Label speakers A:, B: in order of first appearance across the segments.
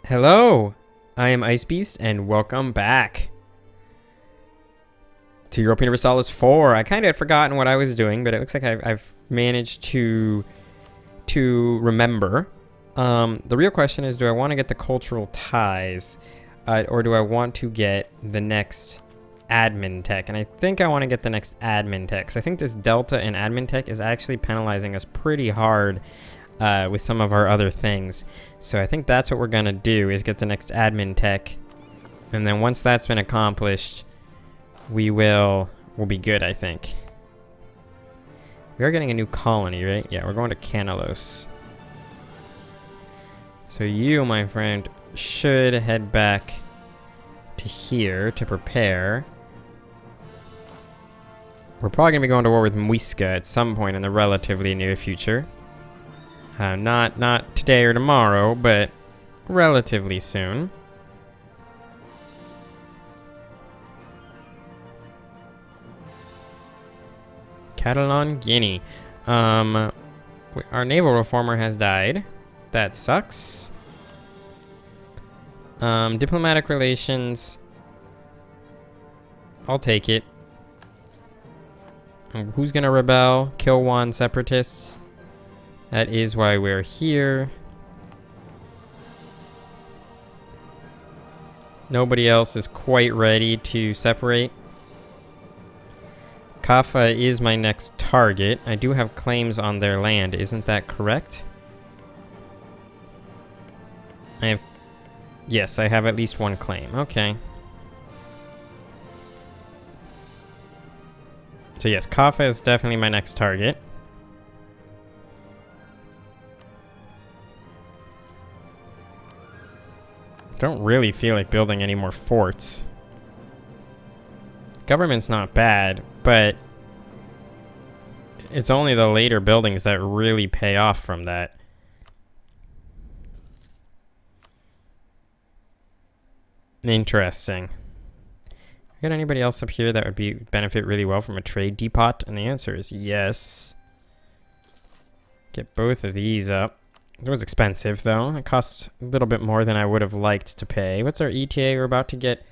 A: Hello, I am Icebeast, and welcome back to Europa Universalis IV. I kind of had forgotten what I was doing, but it looks like I've managed to remember. The real question is, do I want to get the cultural ties, or do I want to get the next admin tech? And I think I want to get the next admin tech, because I think this delta in admin tech is actually penalizing us pretty hard with some of our other things. So I think that's what we're gonna do, is get the next admin tech, and then once that's been accomplished, we'll be good, I think. We are getting a new colony, right? Yeah, we're going to Canalos. So you, my friend, should head back to here to prepare. We're probably gonna be going to war with Muisca at some point in the relatively near future. Not today or tomorrow, but relatively soon. Catalan Guinea. Our naval reformer has died. That sucks. Diplomatic relations. I'll take it. Who's gonna rebel? Kilwa separatists. That is why we're here. Nobody else is quite ready to separate. Kaffa is my next target. I do have claims on their land, isn't that correct? Yes, I have at least one claim. Okay. So yes, Kaffa is definitely my next target. Don't really feel like building any more forts. Government's not bad, but it's only the later buildings that really pay off from that. Interesting. Got anybody else up here that would benefit really well from a trade depot? And the answer is yes. Get both of these up. It was expensive, though. It costs a little bit more than I would have liked to pay. What's our ETA? We're about to get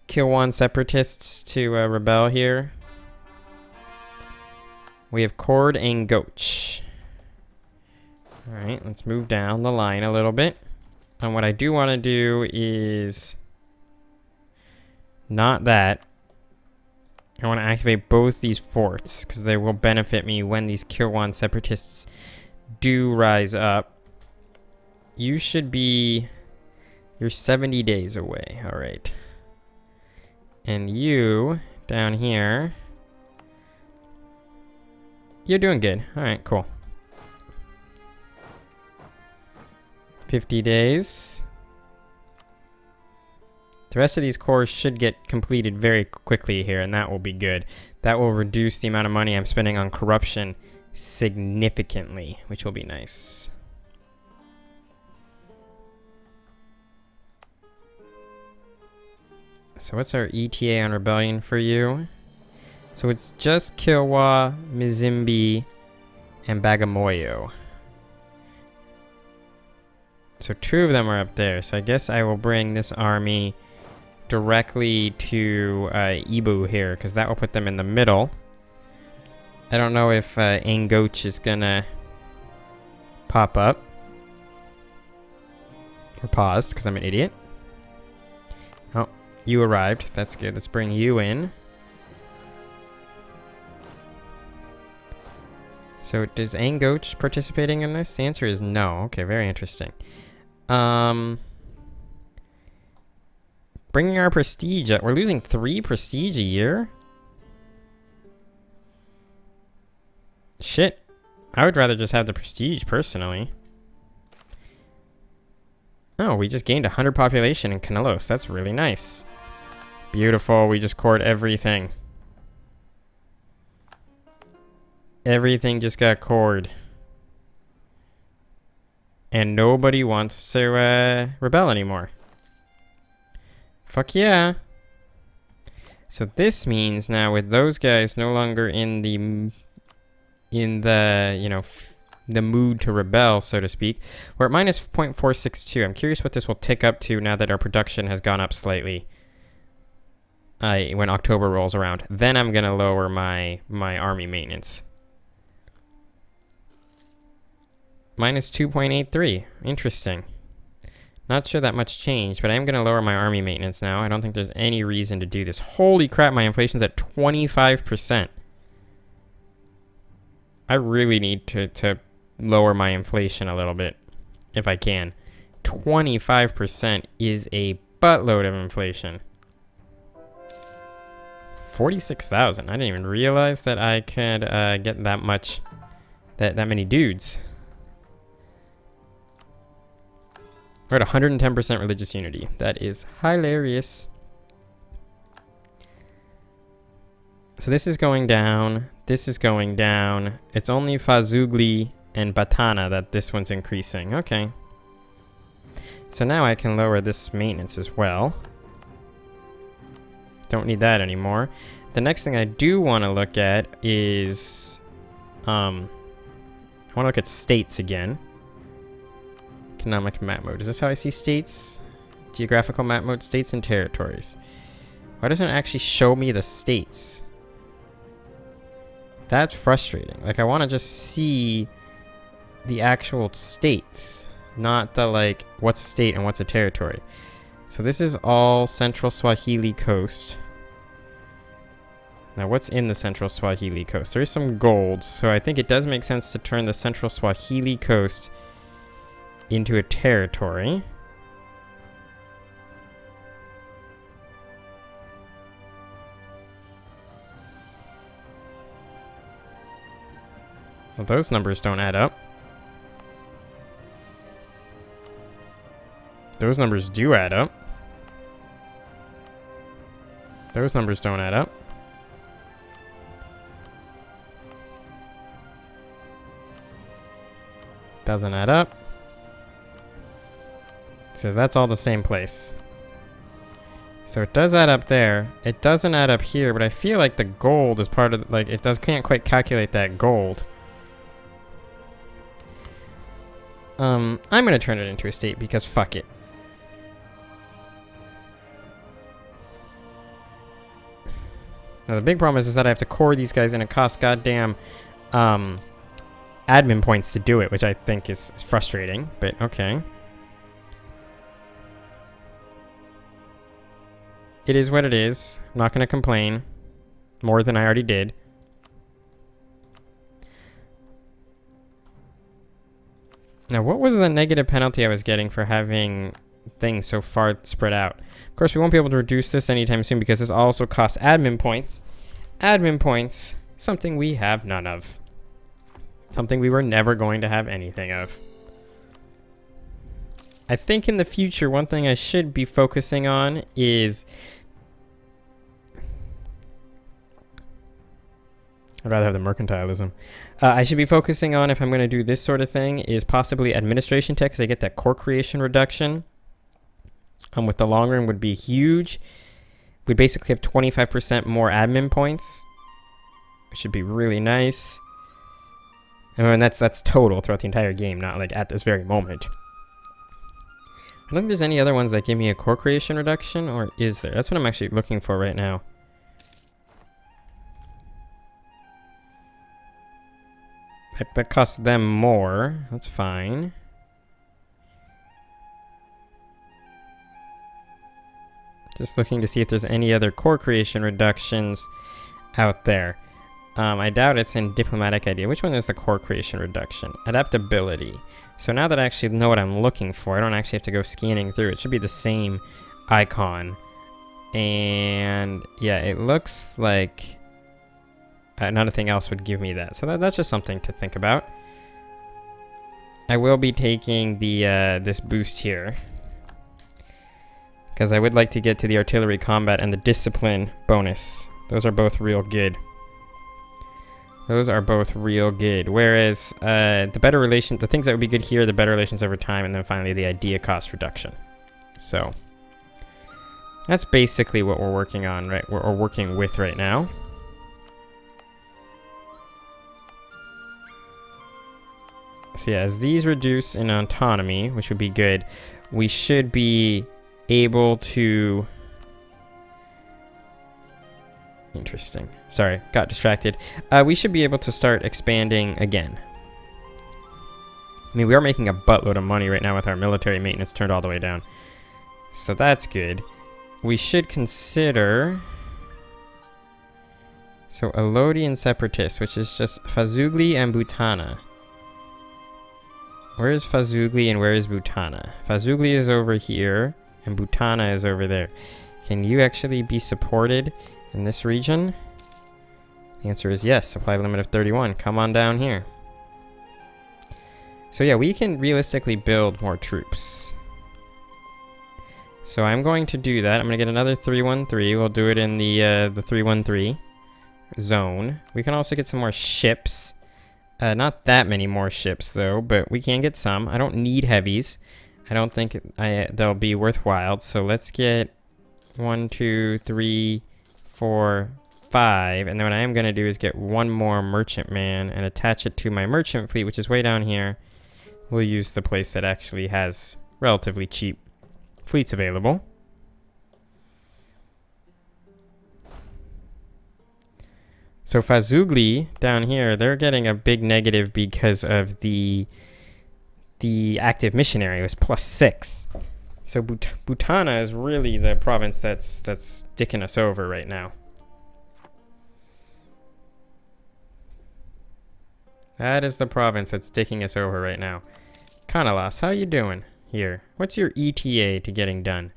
A: Kilwa separatists to rebel here. We have Cord and Goach. Alright, let's move down the line a little bit. And what I do want to do is not that. I want to activate both these forts, because they will benefit me when these Kilwa separatists do rise up. You should be... You're 70 days away. Alright. And you, down here... You're doing good. Alright, cool. 50 days. The rest of these cores should get completed very quickly here, and that will be good. That will reduce the amount of money I'm spending on corruption significantly, which will be nice. So what's our ETA on rebellion for you? So it's just Kilwa, Mizimbi, and Bagamoyo. So 2 of them are up there, so I guess I will bring this army directly to Ibu here, because that will put them in the middle. I don't know if Ngoch is gonna pop up. Or pause, because I'm an idiot. Oh, you arrived. That's good. Let's bring you in. So does Ngoch participating in this? The answer is no. Okay, very interesting. Bringing our prestige up. We're losing 3 prestige a year? Shit. I would rather just have the prestige, personally. Oh, we just gained 100 population in Canelos. That's really nice. Beautiful. We just cored everything. Everything just got cored. And nobody wants to rebel anymore. Fuck yeah. So this means now with those guys no longer in the the mood to rebel, so to speak. We're at minus 0.462. I'm curious what this will tick up to now that our production has gone up slightly. When October rolls around. Then I'm going to lower my army maintenance. Minus 2.83. Interesting. Not sure that much changed, but I am going to lower my army maintenance now. I don't think there's any reason to do this. Holy crap, my inflation's at 25%. I really need to lower my inflation a little bit, if I can. 25% is a buttload of inflation. 46,000. I didn't even realize that I could get that much, that many dudes. We're at 110% religious unity. That is hilarious. So this is going down. This is going down. It's only Fazugli and Batana that this one's increasing. Okay. So now I can lower this maintenance as well. Don't need that anymore. The next thing I do want to look at is... I want to look at states again. Economic map mode. Is this how I see states? Geographical map mode, states and territories. Why doesn't it actually show me the states? That's frustrating. Like, I want to just see the actual states, not the, like, what's a state and what's a territory. So this is all Central Swahili Coast. Now, what's in the Central Swahili Coast? There is some gold, so I think it does make sense to turn the Central Swahili Coast into a territory. Well, those numbers don't add up. Those numbers do add up. Those numbers don't add up. Doesn't add up. So that's all the same place. So it does add up there. It doesn't add up here, but I feel like the gold is part of, like, it can't quite calculate that gold. I'm gonna turn it into a state because fuck it. Now the big problem is that I have to core these guys and it costs goddamn admin points to do it, which I think is frustrating, but okay. It is what it is. I'm not going to complain more than I already did. Now, what was the negative penalty I was getting for having things so far spread out? Of course, we won't be able to reduce this anytime soon because this also costs admin points. Admin points, something we have none of. Something we were never going to have anything of. I think in the future, one thing I should be focusing on is... I'd rather have the mercantilism. I should be focusing on, if I'm going to do this sort of thing, is possibly administration tech, because I get that core creation reduction. With the long run would be huge. We basically have 25% more admin points, which should be really nice. I mean, that's total throughout the entire game, not like at this very moment. I don't think there's any other ones that give me a core creation reduction, or is there? That's what I'm actually looking for right now. That costs them more. That's fine. Just looking to see if there's any other core creation reductions out there. I doubt it's in diplomatic idea. Which one is the core creation reduction? Adaptability. So now that I actually know what I'm looking for, I don't actually have to go scanning through. It should be the same icon. And yeah, it looks like nothing else would give me that. So that's just something to think about. I will be taking the this boost here, because I would like to get to the artillery combat and the discipline bonus. Those are both real good. Those are both real good. Whereas the better relations, the things that would be good here, the better relations over time, and then finally the idea cost reduction. So that's basically what we're working on, right? We're working with right now. So yeah, as these reduce in autonomy, which would be good, we should be able to... Interesting. Sorry, got distracted. We should be able to start expanding again. I mean, we are making a buttload of money right now with our military maintenance turned all the way down. So that's good. We should consider... So, Elodian Separatists, which is just Fazugli and Butana. Where is Fazugli and where is Butana? Fazugli is over here, and Butana is over there. Can you actually be supported in this region? The answer is yes. Supply limit of 31. Come on down here. So yeah, we can realistically build more troops. So I'm going to do that. I'm going to get another 313. We'll do it in the 313 zone. We can also get some more ships. Not that many more ships though, but we can get some. I don't need heavies. I don't think they'll be worthwhile. So let's get 1, 2, 3, 4, 5. And then what I am going to do is get one more merchantman and attach it to my merchant fleet, which is way down here. We'll use the place that actually has relatively cheap fleets available. So Fazugli down here, they're getting a big negative because of the active missionary. It was +6. So Butana is really the province that's dicking us over right now. That is the province that's dicking us over right now. Kanalas, how you doing here? What's your ETA to getting done?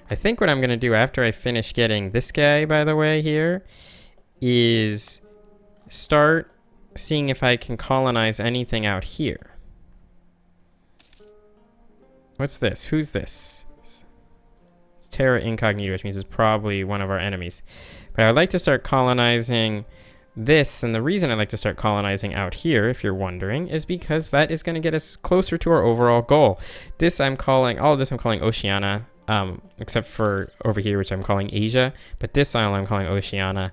A: I think what I'm going to do after I finish getting this guy, by the way, here, is start seeing if I can colonize anything out here. What's this? Who's this? It's Terra Incognita, which means it's probably one of our enemies. But I would like to start colonizing this, and the reason I like to start colonizing out here, if you're wondering, is because that is going to get us closer to our overall goal. This I'm calling, all of this I'm calling Oceania, except for over here, which I'm calling Asia. But this island I'm calling Oceania.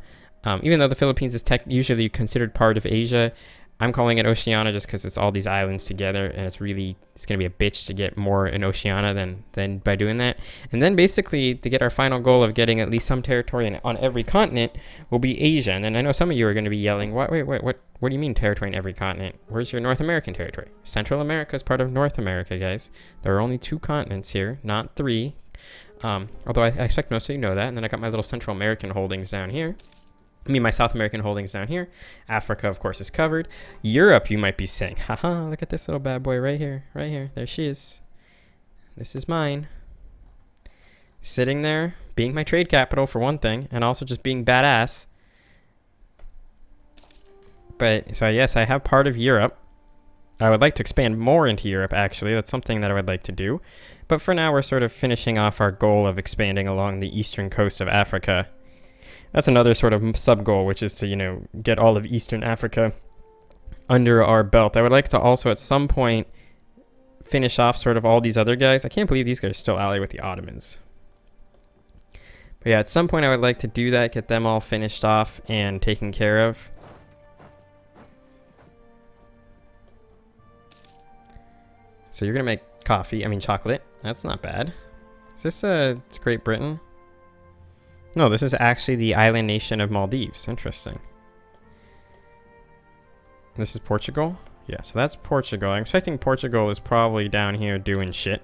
A: Even though the Philippines is usually considered part of Asia, I'm calling it Oceania just because it's all these islands together, and it's going to be a bitch to get more in Oceania than by doing that. And then basically to get our final goal of getting at least some territory on every continent will be Asia. And then I know some of you are going to be yelling, what do you mean territory in every continent? Where's your North American territory? Central America is part of North America, guys. There are only 2 continents here, not 3. Although I expect most of you know that. And then I got my little Central American holdings down here. I mean, my South American holdings down here. Africa, of course, is covered. Europe, you might be saying, haha, look at this little bad boy right here. Right here. There she is. This is mine. Sitting there, being my trade capital for one thing, and also just being badass. But, so yes, I have part of Europe. I would like to expand more into Europe, actually. That's something that I would like to do. But for now, we're sort of finishing off our goal of expanding along the eastern coast of Africa. That's another sort of sub-goal, which is to, get all of Eastern Africa under our belt. I would like to also at some point finish off sort of all these other guys. I can't believe these guys are still allied with the Ottomans. But yeah, at some point I would like to do that, get them all finished off and taken care of. So you're going to make chocolate. That's not bad. Is this Great Britain? No, this is actually the island nation of Maldives. Interesting. This is Portugal? Yeah, so that's Portugal. I'm expecting Portugal is probably down here doing shit.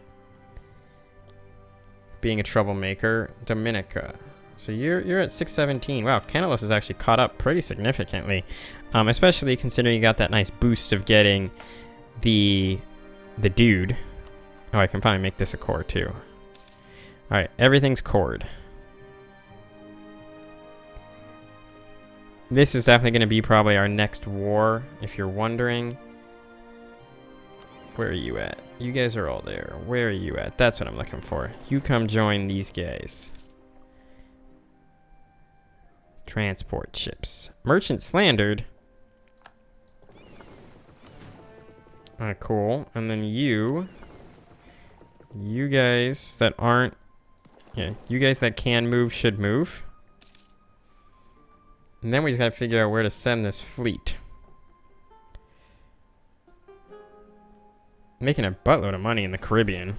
A: Being a troublemaker. Dominica. So you're at 617. Wow, Canalos is actually caught up pretty significantly. Especially considering you got that nice boost of getting the dude. Oh, I can probably make this a core too. Alright, everything's cored. This is definitely going to be probably our next war, if you're wondering. Where are you at? You guys are all there. Where are you at? That's what I'm looking for. You come join these guys. Transport ships. Merchant slandered. Alright, cool. And then you guys that aren't... Yeah, you guys that can move should move. And then we just gotta figure out where to send this fleet. Making a buttload of money in the Caribbean.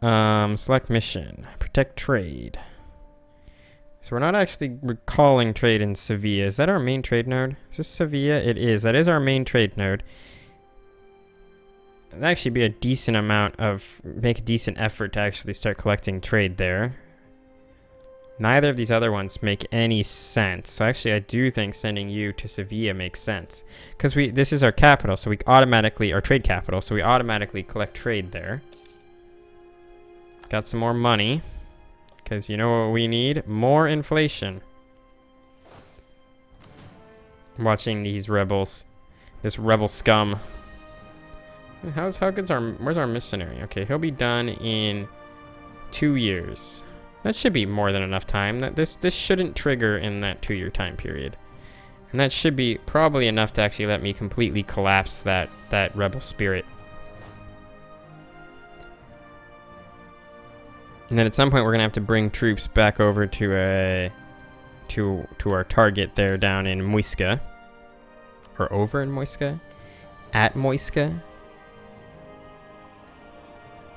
A: Select mission. Protect trade. So we're not actually recalling trade in Sevilla. Is that our main trade node? Is this Sevilla? It is. That is our main trade node. That'd actually be a decent amount of... Make a decent effort to actually start collecting trade there. Neither of these other ones make any sense. So actually I do think sending you to Sevilla makes sense. Because this is our capital, so we automatically... Our trade capital, so we automatically collect trade there. Got some more money. Because you know what we need? More inflation. Watching these rebels. This rebel scum. How good's our... Where's our missionary? Okay, he'll be done in 2 years. That should be more than enough time. This shouldn't trigger in that 2-year time period. And that should be probably enough to actually let me completely collapse that rebel spirit. And then at some point we're gonna have to bring troops back over to our target there down in Muisca. Or over in Muisca? At Muisca?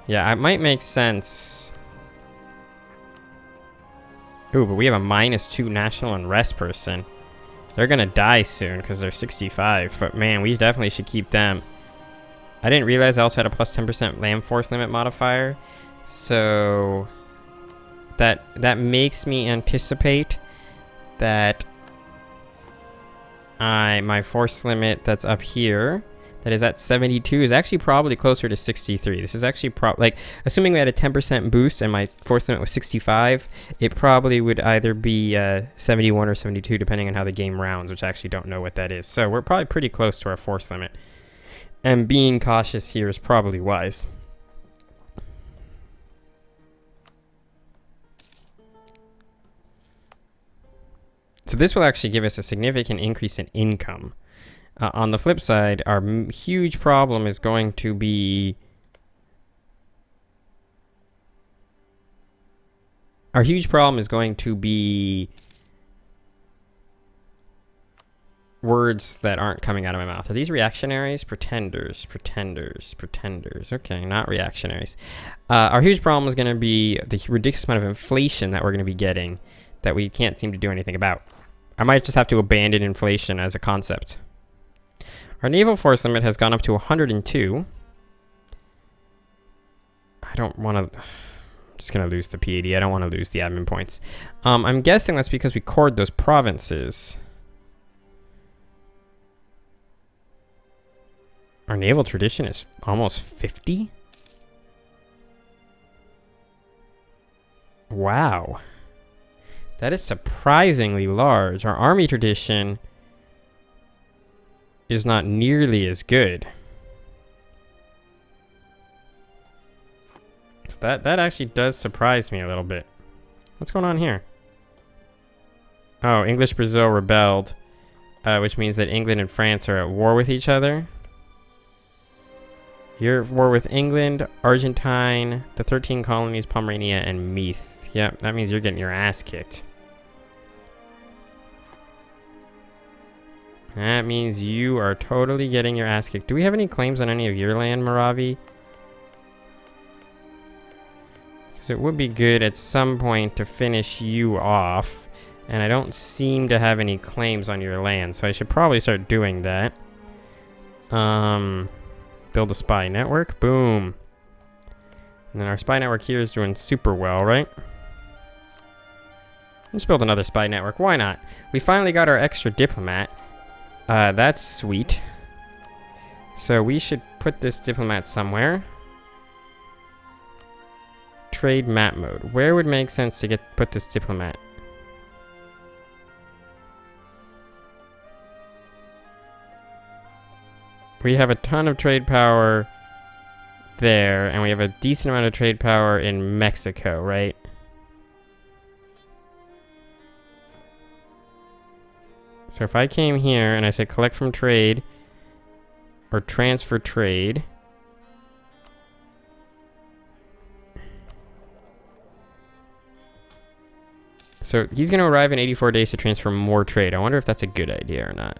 A: Yeah, it might make sense. Ooh, but we have a -2 national unrest person. They're gonna die soon because they're 65. But man, we definitely should keep them. I didn't realize I also had a plus 10% land force limit modifier. So that makes me anticipate that my force limit that's up here, that is at 72, is actually probably closer to 63. This is actually like, assuming we had a 10% boost and my force limit was 65, it probably would either be 71 or 72 depending on how the game rounds, which I actually don't know what that is. So we're probably pretty close to our force limit. And being cautious here is probably wise. So this will actually give us a significant increase in income. On the flip side, our huge problem is going to be... words that aren't coming out of my mouth. Are these reactionaries? Pretenders. Okay, not reactionaries. Our huge problem is going to be the ridiculous amount of inflation that we're going to be getting that we can't seem to do anything about. I might just have to abandon inflation as a concept. Our naval force limit has gone up to 102. I don't want to... I'm just going to lose the PAD. I don't want to lose the admin points. I'm guessing that's because we cored those provinces. Our naval tradition is almost 50? Wow. That is surprisingly large. Our army tradition is not nearly as good. So that actually does surprise me a little bit. What's going on here? Oh, English Brazil rebelled, which means that England and France are at war with each other. You're at war with England, Argentine, the 13 colonies, Pomerania, and Meath. Yep, that means you're getting your ass kicked. That means you are totally getting your ass kicked. Do we have any claims on any of your land, Maravi? Because it would be good at some point to finish you off. And I don't seem to have any claims on your land, so I should probably start doing that. Build a spy network. Boom. And then our spy network here is doing super well, right? Let's build another spy network. Why not? We finally got our extra diplomat. That's sweet. So we should put this diplomat somewhere. Trade map mode. Where would make sense to put this diplomat? We have a ton of trade power there, and we have a decent amount of trade power in Mexico, right? So if I came here and I said collect from trade or transfer trade, so he's going to arrive in 84 days to transfer more trade. I wonder if that's a good idea or not.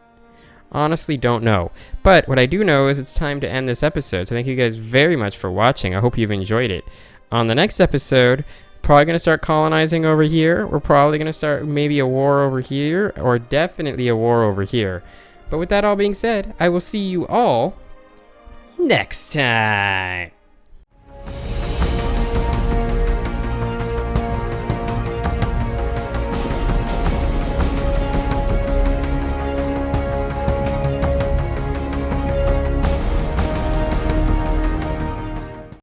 A: Honestly, don't know. But what I do know is it's time to end this episode. So thank you guys very much for watching. I hope you've enjoyed it. On the next episode, probably going to start colonizing over here. We're probably going to start maybe a war over here, or definitely a war over here. But with that all being said, I will see you all next time.